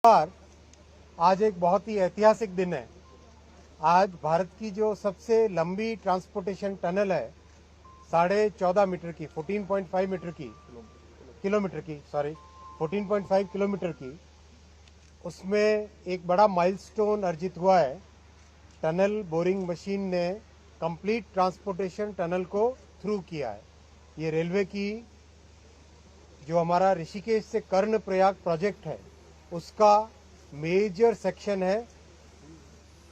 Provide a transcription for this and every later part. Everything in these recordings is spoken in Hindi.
बार आज एक बहुत ही ऐतिहासिक दिन है। आज भारत की जो सबसे लंबी ट्रांसपोर्टेशन टनल है 14.5 मीटर की 14.5 मीटर की किलोमीटर की सॉरी 14.5 किलोमीटर की, उसमें एक बड़ा माइलस्टोन अर्जित हुआ है। टनल बोरिंग मशीन ने कंप्लीट ट्रांसपोर्टेशन टनल को थ्रू किया है। ये रेलवे की जो हमारा ऋषिकेश से कर्णप्रयाग प्रोजेक्ट है उसका मेजर सेक्शन है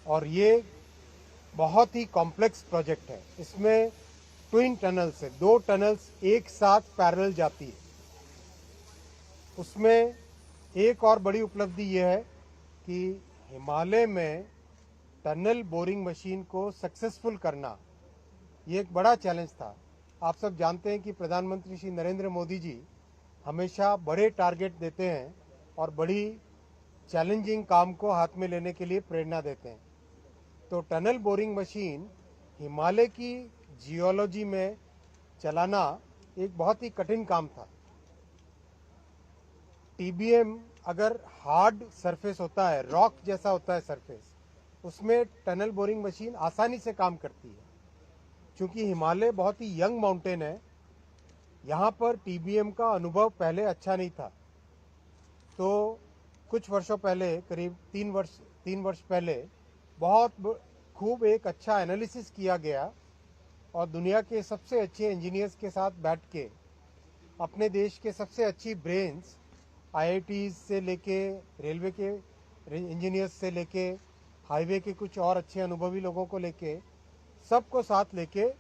और ये बहुत ही कॉम्प्लेक्स प्रोजेक्ट है। इसमें ट्विन टनल्स है, 2 टनल्स एक साथ पैरेलल जाती है। उसमें एक और बड़ी उपलब्धि यह है कि हिमालय में टनल बोरिंग मशीन को सक्सेसफुल करना ये एक बड़ा चैलेंज था। आप सब जानते हैं कि प्रधानमंत्री श्री नरेंद्र मोदी जी हमेशा बड़े टारगेट देते हैं और बड़ी चैलेंजिंग काम को हाथ में लेने के लिए प्रेरणा देते हैं। तो टनल बोरिंग मशीन हिमालय की जियोलॉजी में चलाना एक बहुत ही कठिन काम था। टीबीएम अगर हार्ड सरफेस होता है, रॉक जैसा होता है सरफेस, उसमें टनल बोरिंग मशीन आसानी से काम करती है। क्योंकि हिमालय बहुत ही यंग माउंटेन है, यहाँ पर टीबीएम का अनुभव पहले अच्छा नहीं था। तो कुछ वर्षों पहले, करीब 3 वर्ष पहले बहुत खूब एक अच्छा एनालिसिस किया गया और दुनिया के सबसे अच्छे इंजीनियर्स के साथ बैठ के अपने देश के सबसे अच्छी ब्रेन्स, आईआईटीज से लेके रेलवे के इंजीनियर्स से लेके हाईवे के कुछ और अच्छे अनुभवी लोगों को लेके सबको साथ लेके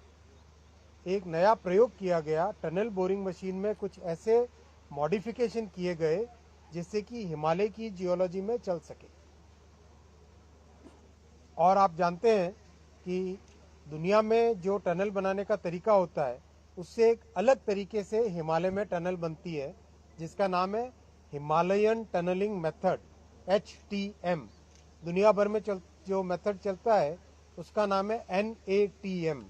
एक नया प्रयोग किया गया। टनल बोरिंग मशीन में कुछ ऐसे मॉडिफिकेशन किए गए जिससे कि हिमालय की जियोलॉजी में चल सके। और आप जानते हैं कि दुनिया में जो टनल बनाने का तरीका होता है उससे एक अलग तरीके से हिमालय में टनल बनती है, जिसका नाम है हिमालयन टनलिंग मेथड, HTM। दुनिया भर में जो मेथड चलता है उसका नाम है NATM।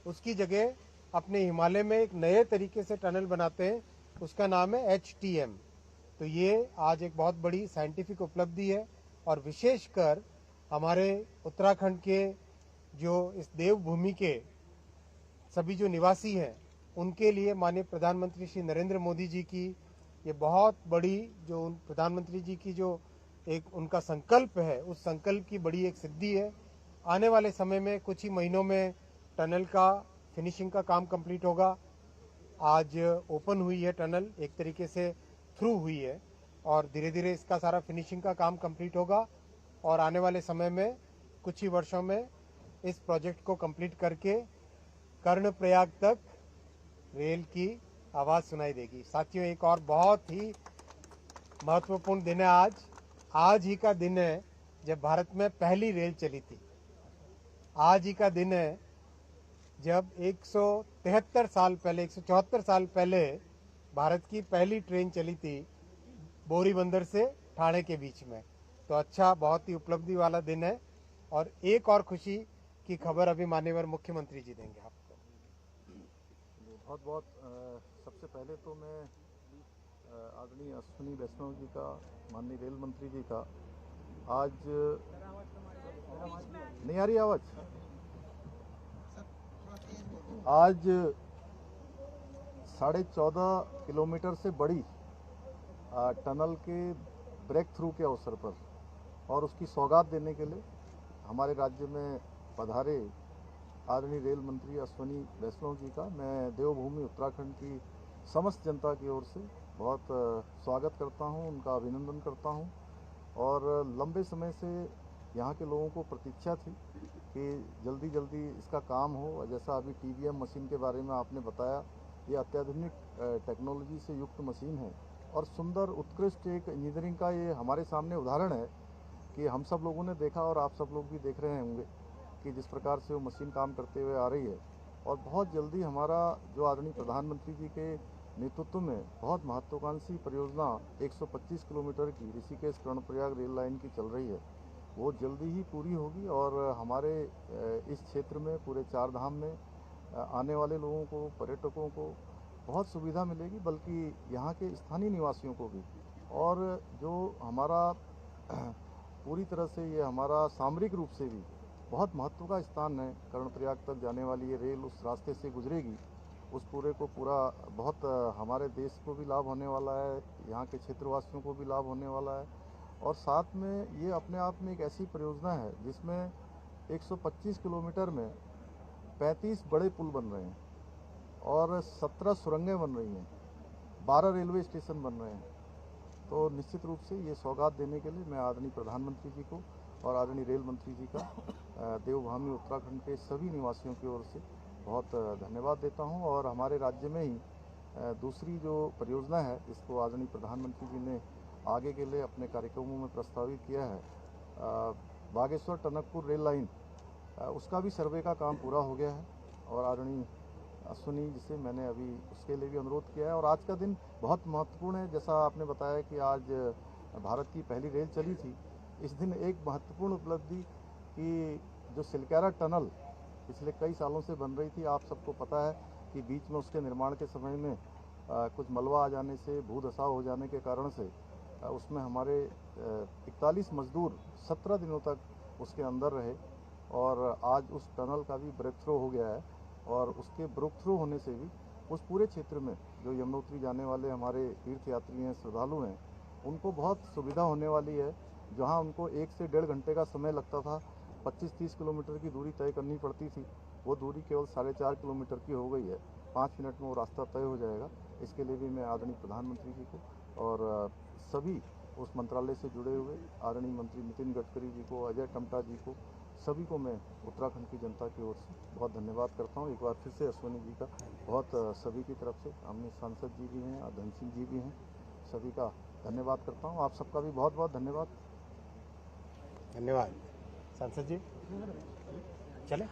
उसकी जगह अपने हिमालय में एक नए तरीके से टनल बनाते हैं, उसका नाम है HTM। तो ये आज एक बहुत बड़ी साइंटिफिक उपलब्धि है और विशेषकर हमारे उत्तराखंड के जो इस देवभूमि के सभी जो निवासी हैं उनके लिए माननीय प्रधानमंत्री श्री नरेंद्र मोदी जी की ये बहुत बड़ी जो प्रधानमंत्री जी की जो एक उनका संकल्प है, उस संकल्प की बड़ी एक सिद्धि है। आने वाले समय में कुछ ही महीनों में टनल का फिनिशिंग का काम कंप्लीट होगा। आज ओपन हुई है टनल, एक तरीके से थ्रू हुई है और धीरे धीरे इसका सारा फिनिशिंग का काम कंप्लीट होगा और आने वाले समय में कुछ ही वर्षों में इस प्रोजेक्ट को कंप्लीट करके कर्णप्रयाग तक रेल की आवाज़ सुनाई देगी। साथियों, एक और बहुत ही महत्वपूर्ण दिन है आज ही का दिन है जब भारत में पहली रेल चली थी। आज ही का दिन है जब 173 साल पहले, 174 साल पहले भारत की पहली ट्रेन चली थी बोरीबंदर से ठाणे के बीच में। तो अच्छा, बहुत ही उपलब्धि वाला दिन है। और एक और खुशी की खबर अभी माननीय मुख्यमंत्री जी देंगे आपको। बहुत बहुत सबसे पहले तो मैं आदरणीय अश्विनी वैष्णव जी का, माननीय रेल मंत्री जी का, आज नहीं आ रही आवाज़, आज 14.5 किलोमीटर से बड़ी टनल के ब्रेक थ्रू के अवसर पर और उसकी सौगात देने के लिए हमारे राज्य में पधारे आदरणीय रेल मंत्री अश्विनी वैष्णव जी का मैं देवभूमि उत्तराखंड की समस्त जनता की ओर से बहुत स्वागत करता हूं, उनका अभिनंदन करता हूं। और लंबे समय से यहाँ के लोगों को प्रतीक्षा थी कि जल्दी जल्दी इसका काम हो। जैसा अभी टीबीएम मशीन के बारे में आपने बताया, ये अत्याधुनिक टेक्नोलॉजी से युक्त मशीन है और सुंदर उत्कृष्ट एक इंजीनियरिंग का ये हमारे सामने उदाहरण है कि हम सब लोगों ने देखा और आप सब लोग भी देख रहे होंगे कि जिस प्रकार से वो मशीन काम करते हुए आ रही है। और बहुत जल्दी हमारा जो आदरणीय प्रधानमंत्री जी के नेतृत्व में बहुत महत्वाकांक्षी परियोजना 125 किलोमीटर की ऋषिकेश कर्णप्रयाग रेल लाइन की चल रही है, वो जल्दी ही पूरी होगी और हमारे इस क्षेत्र में पूरे 4 धाम में आने वाले लोगों को, पर्यटकों को बहुत सुविधा मिलेगी, बल्कि यहाँ के स्थानीय निवासियों को भी। और जो हमारा पूरी तरह से ये हमारा सामरिक रूप से भी बहुत महत्व का स्थान है। कर्णप्रयाग तक जाने वाली ये रेल उस रास्ते से गुजरेगी, उस पूरे को पूरा बहुत हमारे देश को भी लाभ होने वाला है, यहाँ के क्षेत्रवासियों को भी लाभ होने वाला है। और साथ में ये अपने आप में एक ऐसी परियोजना है जिसमें 125 किलोमीटर में 35 बड़े पुल बन रहे हैं और 17 सुरंगें बन रही हैं, 12 रेलवे स्टेशन बन रहे हैं। तो निश्चित रूप से ये सौगात देने के लिए मैं आदरणीय प्रधानमंत्री जी को और आदरणीय रेल मंत्री जी का देवभूमि उत्तराखंड के सभी निवासियों की ओर से बहुत धन्यवाद देता हूं। और हमारे राज्य में ही दूसरी जो परियोजना है जिसको आदरणीय प्रधानमंत्री जी ने आगे के लिए अपने कार्यक्रमों में प्रस्तावित किया है, बागेश्वर टनकपुर रेल लाइन, उसका भी सर्वे का काम पूरा हो गया है और आदरणीय अश्विनी जी से मैंने अभी उसके लिए भी अनुरोध किया है। और आज का दिन बहुत महत्वपूर्ण है, जैसा आपने बताया कि आज भारत की पहली रेल चली थी। इस दिन एक महत्वपूर्ण उपलब्धि कि जो सिलक्यारा टनल पिछले कई सालों से बन रही थी, आप सबको पता है कि बीच में उसके निर्माण के समय में कुछ मलबा आ जाने से, भूधसाव हो जाने के कारण से उसमें हमारे 41 मजदूर 17 दिनों तक उसके अंदर रहे और आज उस टनल का भी ब्रेक थ्रू हो गया है। और उसके ब्रेक थ्रू होने से भी उस पूरे क्षेत्र में जो यमुनोत्री जाने वाले हमारे तीर्थ यात्री हैं, श्रद्धालु हैं, उनको बहुत सुविधा होने वाली है। जहां उनको 1 से 1.5 घंटे का समय लगता था, 25-30 किलोमीटर की दूरी तय करनी पड़ती थी, वो दूरी केवल 4.5 किलोमीटर की हो गई है। 5 मिनट में वो रास्ता तय हो जाएगा। इसके लिए भी मैं आदरणीय प्रधानमंत्री जी को और सभी उस मंत्रालय से जुड़े हुए आदरणीय मंत्री नितिन गडकरी जी को, अजय टम्टा जी को, सभी को मैं उत्तराखंड की जनता की ओर से बहुत धन्यवाद करता हूँ। एक बार फिर से अश्विनी जी का बहुत सभी की तरफ से, हमने सांसद जी भी हैं, धन सिंह जी भी हैं, सभी का धन्यवाद करता हूँ। आप सबका भी बहुत बहुत धन्यवाद। धन्यवाद। सांसद जी चले।